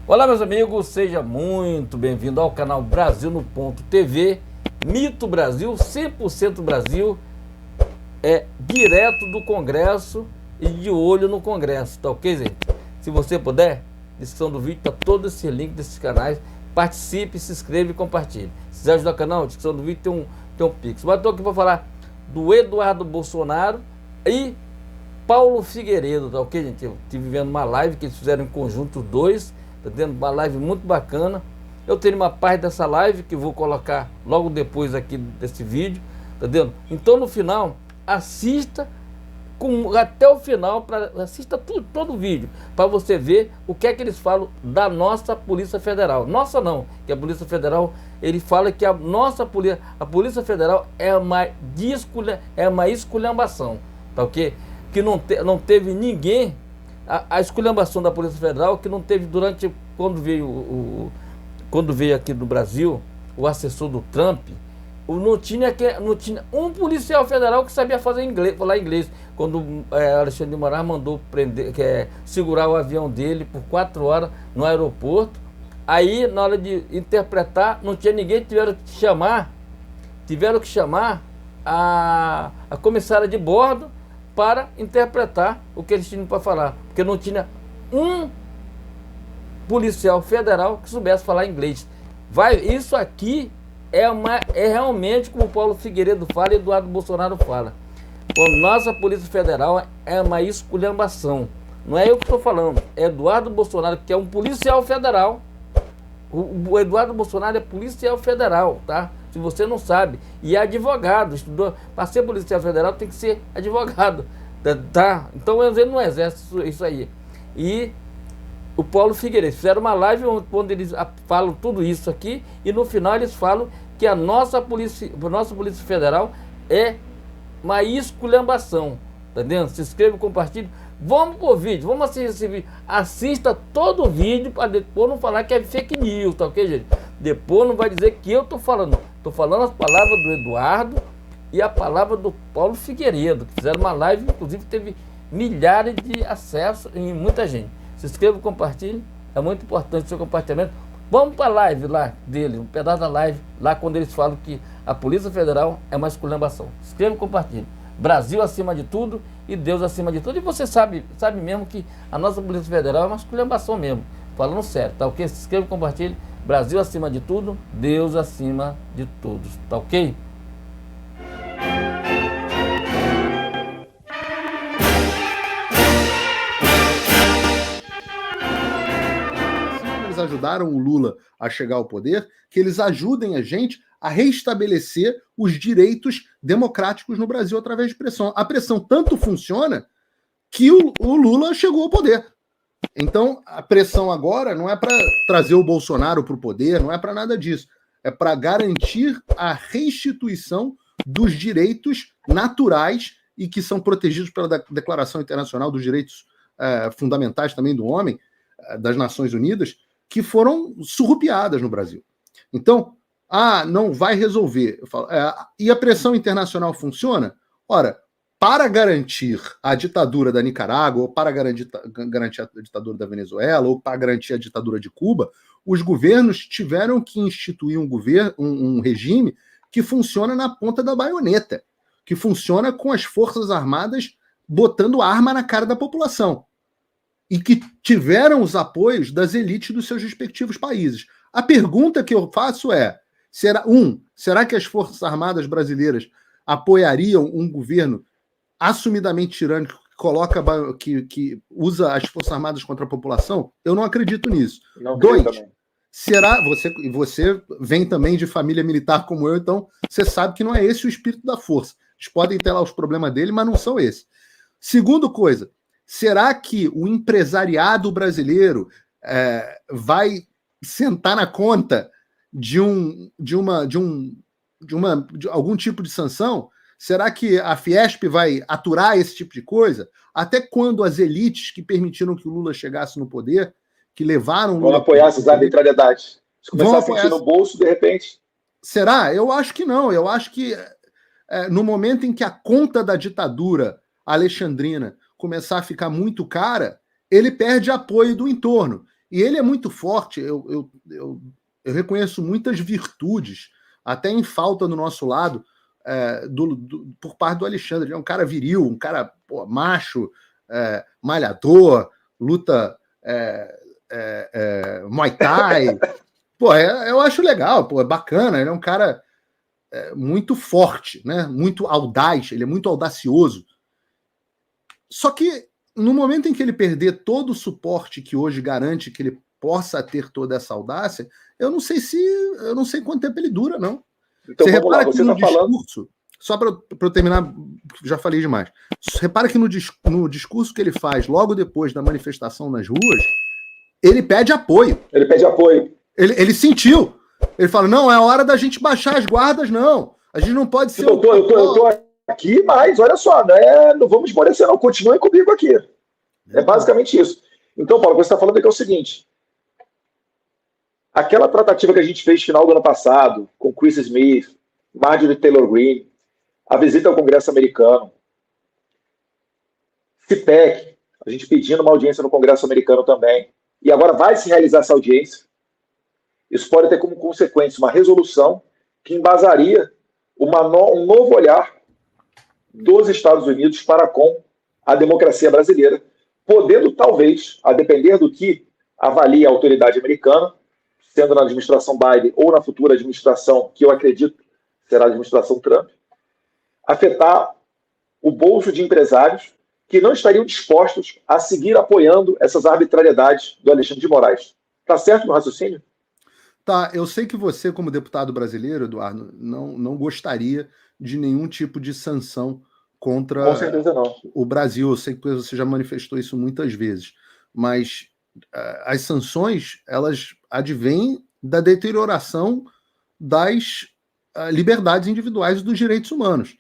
Olá, meus amigos, seja muito bem-vindo ao canal Brasil no Ponto TV, Mito Brasil, 100% Brasil, direto do Congresso e de olho no Congresso, tá ok, gente? Se você puder, na descrição do vídeo tá todo esse link desses canais, participe, se inscreva e compartilhe. Se quiser ajudar o canal, na descrição do vídeo tem um Pix. Mas estou aqui para falar do Eduardo Bolsonaro e Paulo Figueiredo, tá ok, gente? Eu estive vendo uma live que eles fizeram em conjunto, os dois, tá tendo uma live muito bacana. Eu tenho uma parte dessa live que vou colocar logo depois aqui desse vídeo, tá vendo? Então no final, assista até o final, assista todo o vídeo, para você ver o que é que eles falam da nossa Polícia Federal. Nossa não, que a Polícia Federal, ele fala que a Polícia Federal é uma esculhambação, tá ok? Que não teve ninguém, a esculhambação da Polícia Federal, que não teve durante, quando veio aqui no Brasil, o assessor do Trump, não tinha um policial federal que sabia falar inglês. Quando Alexandre de Moraes mandou segurar o avião dele por 4 horas no aeroporto, aí na hora de interpretar, não tinha ninguém, tiveram que chamar a comissária de bordo para interpretar o que eles tinham para falar, porque não tinha um policial federal que soubesse falar inglês. Isso aqui é realmente como o Paulo Figueiredo fala e Eduardo Bolsonaro fala. A nossa Polícia Federal é uma esculhambação. Não é eu que estou falando, é Eduardo Bolsonaro, que é um policial federal. O Eduardo Bolsonaro é policial federal, tá? Se você não sabe, e é advogado, estudou. Para ser policial federal tem que ser advogado, tá? Então ele não exerce isso aí. E o Paulo Figueiredo fizeram uma live onde eles falam tudo isso aqui, e no final eles falam que a nossa Polícia Federal é uma esculhambação, tá entendendo? Se inscreva, compartilhe. Vamos pro vídeo, vamos assistir esse vídeo. Assista todo o vídeo para depois não falar que é fake news, tá ok, gente? Depois não vai dizer que eu tô falando. Tô falando as palavras do Eduardo e a palavra do Paulo Figueiredo, que fizeram uma live, inclusive teve milhares de acessos e muita gente. Se inscreva, compartilhe, é muito importante o seu compartilhamento. Vamos para a live lá dele, um pedaço da live, lá quando eles falam que a Polícia Federal é uma esculhambação. Se inscreva e compartilhe. Brasil acima de tudo e Deus acima de tudo. E você sabe mesmo que a nossa Polícia Federal é uma esculhambação mesmo. Falando sério, tá ok? Se inscreva e compartilhe. Brasil acima de tudo, Deus acima de todos, tá ok? Eles ajudaram o Lula a chegar ao poder, que eles ajudem a gente a restabelecer os direitos democráticos no Brasil através de pressão. A pressão tanto funciona que o Lula chegou ao poder. Então, a pressão agora não é para trazer o Bolsonaro para o poder, não é para nada disso. É para garantir a restituição dos direitos naturais e que são protegidos pela Declaração Internacional dos Direitos Fundamentais também do Homem, das Nações Unidas, que foram surrupiadas no Brasil. Então, não vai resolver. Eu falo, e a pressão internacional funciona? Ora, para garantir a ditadura da Nicarágua, ou para garantir a ditadura da Venezuela, ou para garantir a ditadura de Cuba, os governos tiveram que instituir um regime que funciona na ponta da baioneta, que funciona com as Forças Armadas botando arma na cara da população, e que tiveram os apoios das elites dos seus respectivos países. A pergunta que eu faço é, será que as Forças Armadas brasileiras apoiariam um governo assumidamente tirânico que usa as Forças Armadas contra a população? Eu não acredito nisso. Não. 2, será, você vem também de família militar como eu, então você sabe que não é esse o espírito da força. Eles podem ter lá os problemas dele, mas não são esses. Segunda coisa, será que o empresariado brasileiro vai sentar na conta de algum tipo de sanção? Será que a Fiesp vai aturar esse tipo de coisa? Até quando as elites que permitiram que o Lula chegasse no poder, que levaram o Lula... Vão apoiar essas arbitrariedades? Se começar a sentir no bolso, de repente... Será? Eu acho que não. Eu acho que no momento em que a conta da ditadura alexandrina começar a ficar muito cara, ele perde apoio do entorno. E ele é muito forte, eu reconheço muitas virtudes, até em falta no nosso lado, por parte do Alexandre. Ele é um cara viril, um cara macho, malhador, luta Muay Thai. Eu acho legal, é bacana. Ele é um cara muito forte, né? Muito audaz, ele é muito audacioso. Só que no momento em que ele perder todo o suporte que hoje garante que ele possa ter toda essa audácia, eu não sei quanto tempo ele dura, não. Então, vamos lá, você está falando... Só para eu terminar, já falei demais. Repara que no discurso que ele faz logo depois da manifestação nas ruas, ele pede apoio. Ele pede apoio. Ele sentiu. Ele fala, não, é hora da gente baixar as guardas, não. A gente não pode ser... Eu tô aqui, mas olha só, não vamos esmorecer, não. Continuem comigo aqui. É basicamente isso. Então, Paulo, o que você está falando aqui é o seguinte. Aquela tratativa que a gente fez no final do ano passado, com Chris Smith, Marjorie Taylor Greene, a visita ao Congresso americano, CPEC, a gente pedindo uma audiência no Congresso americano também, e agora vai se realizar essa audiência. Isso pode ter como consequência uma resolução que embasaria um novo olhar dos Estados Unidos para com a democracia brasileira, podendo talvez, a depender do que avalie a autoridade americana, sendo na administração Biden ou na futura administração, que eu acredito será a administração Trump, afetar o bolso de empresários que não estariam dispostos a seguir apoiando essas arbitrariedades do Alexandre de Moraes. Está certo meu raciocínio? Tá, eu sei que você, como deputado brasileiro, Eduardo, não gostaria de nenhum tipo de sanção contra Com certeza não. O Brasil. Eu sei que você já manifestou isso muitas vezes, mas as sanções, elas advêm da deterioração das liberdades individuais e dos direitos humanos.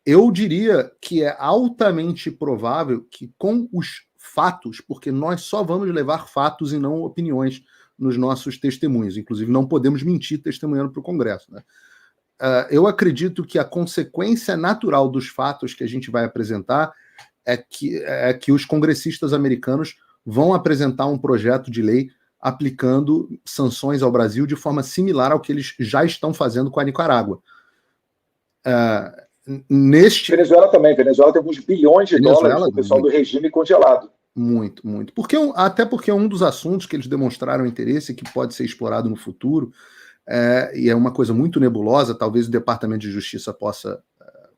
Eu diria que é altamente provável que com os fatos, porque nós só vamos levar fatos e não opiniões nos nossos testemunhos, inclusive não podemos mentir testemunhando para o Congresso, né? Eu acredito que a consequência natural dos fatos que a gente vai apresentar é que os congressistas americanos vão apresentar um projeto de lei aplicando sanções ao Brasil de forma similar ao que eles já estão fazendo com a Nicarágua. Venezuela também. Venezuela tem alguns bilhões de dólares do pessoal do regime congelado. Muito, muito. Até porque um dos assuntos que eles demonstraram interesse, que pode ser explorado no futuro, e é uma coisa muito nebulosa, talvez o Departamento de Justiça possa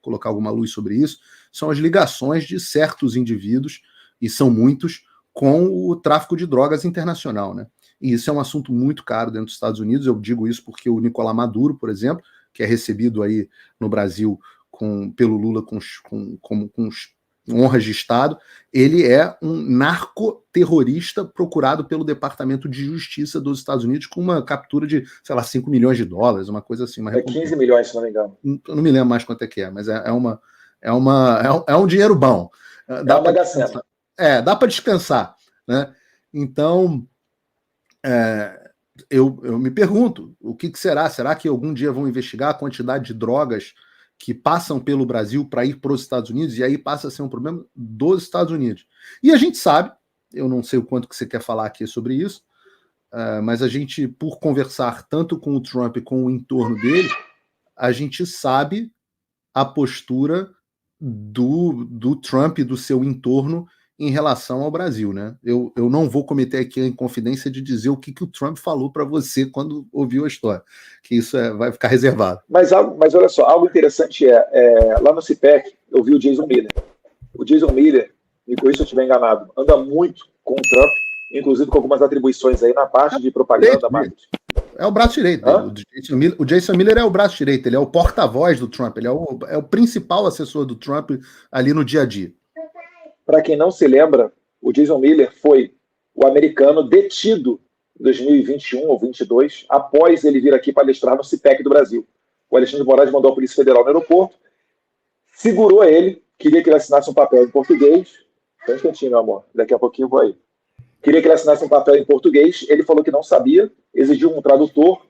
colocar alguma luz sobre isso, são as ligações de certos indivíduos, e são muitos, com o tráfico de drogas internacional, né? E isso é um assunto muito caro dentro dos Estados Unidos. Eu digo isso porque o Nicolás Maduro, por exemplo, que é recebido aí no Brasil pelo Lula com honras de Estado, ele é um narcoterrorista procurado pelo Departamento de Justiça dos Estados Unidos com uma captura de, sei lá, 5 milhões de dólares, uma coisa assim. 15 milhões, se não me engano. Eu não me lembro mais quanto é que é, mas é um dinheiro bom. Dá para descansar, né? Então, eu me pergunto, o que será? Será que algum dia vão investigar a quantidade de drogas que passam pelo Brasil para ir para os Estados Unidos, e aí passa a ser um problema dos Estados Unidos? E a gente sabe, eu não sei o quanto que você quer falar aqui sobre isso, mas a gente, por conversar tanto com o Trump e com o entorno dele, a gente sabe a postura do Trump e do seu entorno em relação ao Brasil, né? Eu não vou cometer aqui a inconfidência de dizer o que o Trump falou para você quando ouviu a história, que isso vai ficar reservado. Mas olha só, algo interessante lá no CPEC, eu vi o Jason Miller. O Jason Miller, me corrija se eu estiver enganado, anda muito com o Trump, inclusive com algumas atribuições aí na parte de propaganda, marketing. É o braço direito. O Jason Miller é o braço direito, ele é o porta-voz do Trump, ele é o principal assessor do Trump ali no dia a dia. Para quem não se lembra, o Jason Miller foi o americano detido em 2021 ou 2022, após ele vir aqui palestrar no CPEC do Brasil. O Alexandre de Moraes mandou a Polícia Federal no aeroporto, segurou ele, queria que ele assinasse um papel em português. Só um instantinho, meu amor, daqui a pouquinho eu vou aí. Queria que ele assinasse um papel em português, ele falou que não sabia, exigiu um tradutor,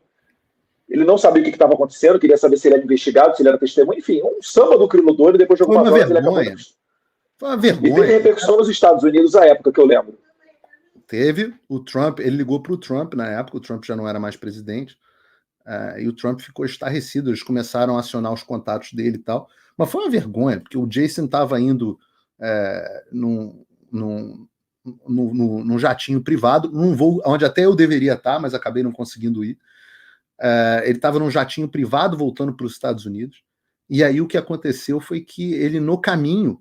ele não sabia o que estava acontecendo, queria saber se ele era investigado, se ele era testemunha, enfim, um samba do crime doido, depois de algumas horas ele acabou... Foi uma vergonha. E teve repercussão nos Estados Unidos à época, que eu lembro. Teve o Trump, ele ligou para o Trump na época, o Trump já não era mais presidente, e o Trump ficou estarrecido, eles começaram a acionar os contatos dele e tal, mas foi uma vergonha, porque o Jason estava indo num jatinho privado, num voo onde até eu deveria estar, mas acabei não conseguindo ir. Ele estava num jatinho privado voltando para os Estados Unidos, e aí o que aconteceu foi que ele, no caminho,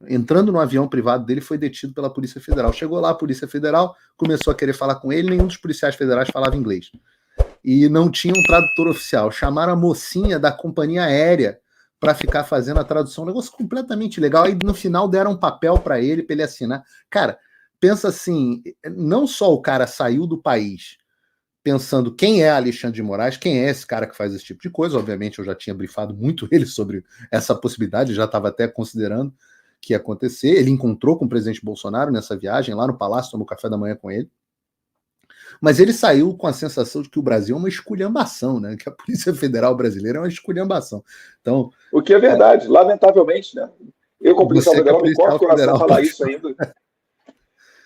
entrando no avião privado dele, foi detido pela Polícia Federal. Chegou lá a Polícia Federal, começou a querer falar com ele, nenhum dos policiais federais falava inglês. E não tinha um tradutor oficial. Chamaram a mocinha da companhia aérea para ficar fazendo a tradução. Um negócio completamente legal. Aí no final deram um papel para ele assinar. Cara, pensa assim, não só o cara saiu do país pensando quem é Alexandre de Moraes, quem é esse cara que faz esse tipo de coisa. Obviamente eu já tinha brifado muito ele sobre essa possibilidade, já estava até considerando que ia acontecer. Ele encontrou com o presidente Bolsonaro nessa viagem, lá no Palácio, tomou café da manhã com ele. Mas ele saiu com a sensação de que o Brasil é uma esculhambação, né? Que a Polícia Federal brasileira é uma esculhambação. Então, o que é verdade, lamentavelmente, né? Eu, como policial federal, me corto o coração a falar isso ainda.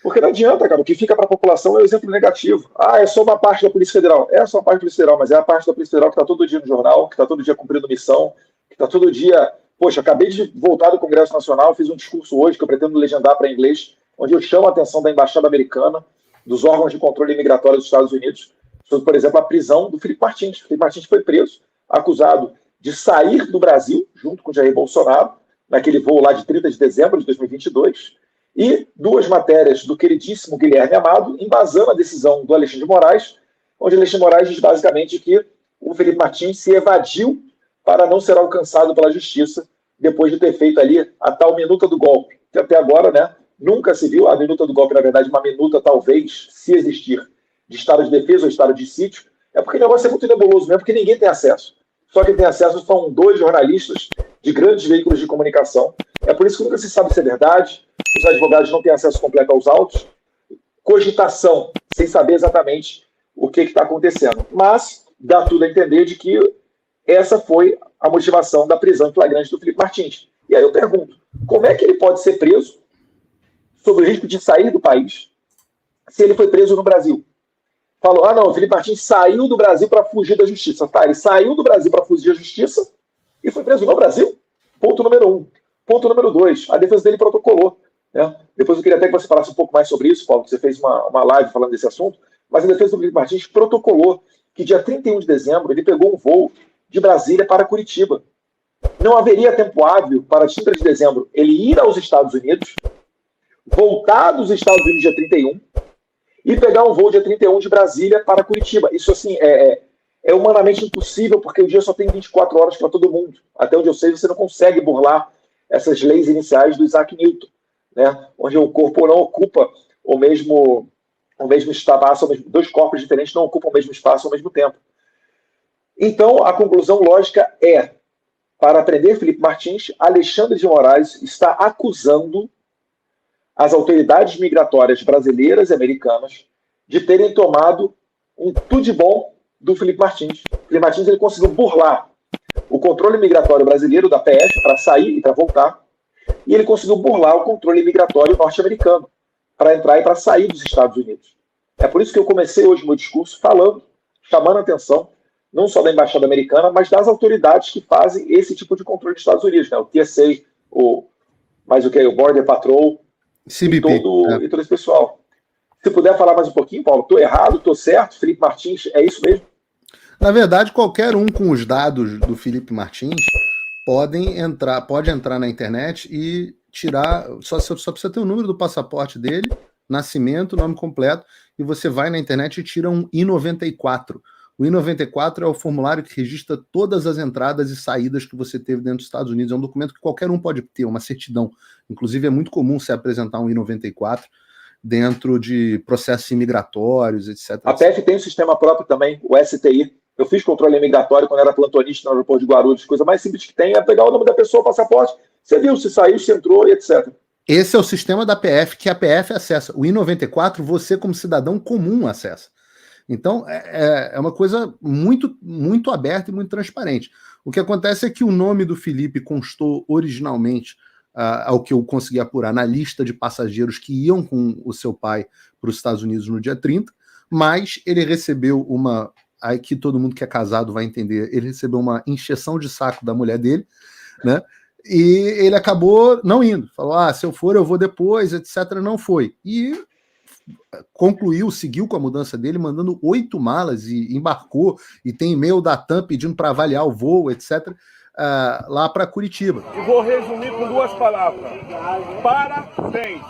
Porque não adianta, cara. O que fica para a população é o exemplo negativo. É só uma parte da Polícia Federal. É só uma parte da Polícia Federal, mas é a parte da Polícia Federal que está todo dia no jornal, que está todo dia cumprindo missão, que está todo dia... Poxa, acabei de voltar do Congresso Nacional, fiz um discurso hoje que eu pretendo legendar para inglês, onde eu chamo a atenção da Embaixada Americana, dos órgãos de controle migratório dos Estados Unidos, sobre, por exemplo, a prisão do Felipe Martins. O Felipe Martins foi preso, acusado de sair do Brasil, junto com o Jair Bolsonaro, naquele voo lá de 30 de dezembro de 2022, e duas matérias do queridíssimo Guilherme Amado, embasando a decisão do Alexandre de Moraes, onde Alexandre de Moraes diz basicamente que o Felipe Martins se evadiu para não ser alcançado pela justiça, depois de ter feito ali a tal minuta do golpe, que até agora, né, nunca se viu. A minuta do golpe, na verdade, uma minuta, talvez, se existir, de estado de defesa ou estado de sítio, é porque o negócio é muito nebuloso mesmo, porque ninguém tem acesso. Só quem tem acesso são 2 jornalistas de grandes veículos de comunicação. É por isso que nunca se sabe se é verdade, os advogados não têm acesso completo aos autos, cogitação, sem saber exatamente o que está acontecendo. Mas dá tudo a entender de que essa foi a motivação da prisão em flagrante do Felipe Martins. E aí eu pergunto, como é que ele pode ser preso sob o risco de sair do país se ele foi preso no Brasil? Falou, não, o Felipe Martins saiu do Brasil para fugir da justiça. Tá, ele saiu do Brasil para fugir da justiça e foi preso no Brasil. Ponto número 1. Ponto número 2, a defesa dele protocolou. Né? Depois eu queria até que você falasse um pouco mais sobre isso, Paulo, que você fez uma live falando desse assunto, mas a defesa do Felipe Martins protocolou que dia 31 de dezembro ele pegou um voo de Brasília para Curitiba. Não haveria tempo hábil para 30 de dezembro ele ir aos Estados Unidos, voltar dos Estados Unidos dia 31 e pegar um voo dia 31 de Brasília para Curitiba. Isso, assim, é humanamente impossível, porque o dia só tem 24 horas para todo mundo. Até onde eu sei, você não consegue burlar essas leis iniciais do Isaac Newton, né? Onde o corpo não ocupa o mesmo espaço, 2 corpos diferentes não ocupam o mesmo espaço ao mesmo tempo. Então, a conclusão lógica é, para prender Felipe Martins, Alexandre de Moraes está acusando as autoridades migratórias brasileiras e americanas de terem tomado um tudo de bom do Felipe Martins. Felipe Martins ele conseguiu burlar o controle migratório brasileiro da PF para sair e para voltar, e ele conseguiu burlar o controle migratório norte-americano para entrar e para sair dos Estados Unidos. É por isso que eu comecei hoje meu discurso falando, chamando a atenção não só da Embaixada Americana, mas das autoridades que fazem esse tipo de controle dos Estados Unidos, né? O TSA, o Border Patrol, CBP, e todo esse pessoal. Se puder falar mais um pouquinho, Paulo, estou errado, estou certo, Felipe Martins, é isso mesmo? Na verdade, qualquer um com os dados do Felipe Martins pode entrar na internet e tirar, só precisa ter o número do passaporte dele, nascimento, nome completo, e você vai na internet e tira um I-94. O I-94 é o formulário que registra todas as entradas e saídas que você teve dentro dos Estados Unidos. É um documento que qualquer um pode ter, uma certidão. Inclusive, é muito comum você apresentar um I-94 dentro de processos imigratórios, etc. A PF tem um sistema próprio também, o STI. Eu fiz controle imigratório quando era plantonista no aeroporto de Guarulhos. Coisa mais simples que tem é pegar o nome da pessoa, o passaporte, você viu, se saiu, se entrou e etc. Esse é o sistema da PF, que a PF acessa. O I-94, você como cidadão comum acessa. Então, é uma coisa muito, muito aberta e muito transparente. O que acontece é que o nome do Felipe constou originalmente ao que eu consegui apurar, na lista de passageiros que iam com o seu pai para os Estados Unidos no dia 30, mas ele recebeu uma... Aí que todo mundo que é casado vai entender, ele recebeu uma encheção de saco da mulher dele, né? E ele acabou não indo. Falou, se eu for, eu vou depois, etc. Não foi. E concluiu, seguiu com a mudança dele, mandando 8 malas e embarcou, e tem e-mail da TAM pedindo para avaliar o voo, etc., lá para Curitiba. E vou resumir com 2 palavras. Parabéns!